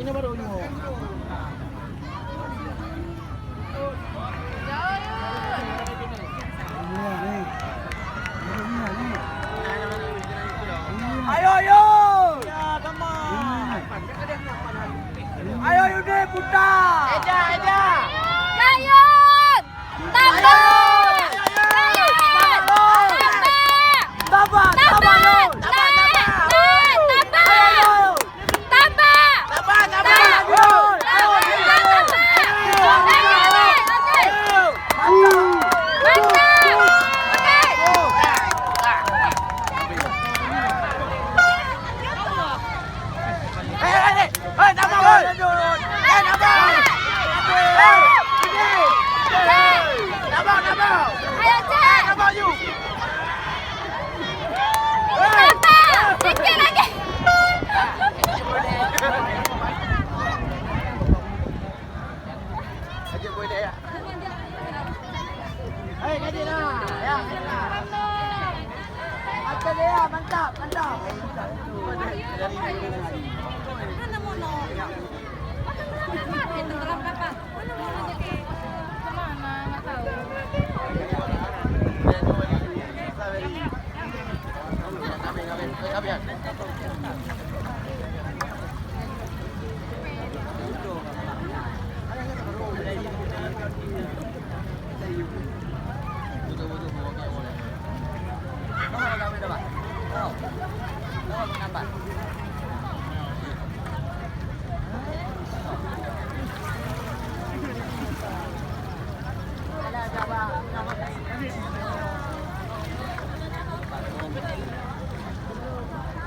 Ini baru ni. Ayo ayo. Ya, come on. Ayo Yudi putar. Eja Eja. Kayun! Tama! Taba, taba yun. Taba, taba. Taba, taba. Mantap, mantap. Mana mau no? Itu terang apa?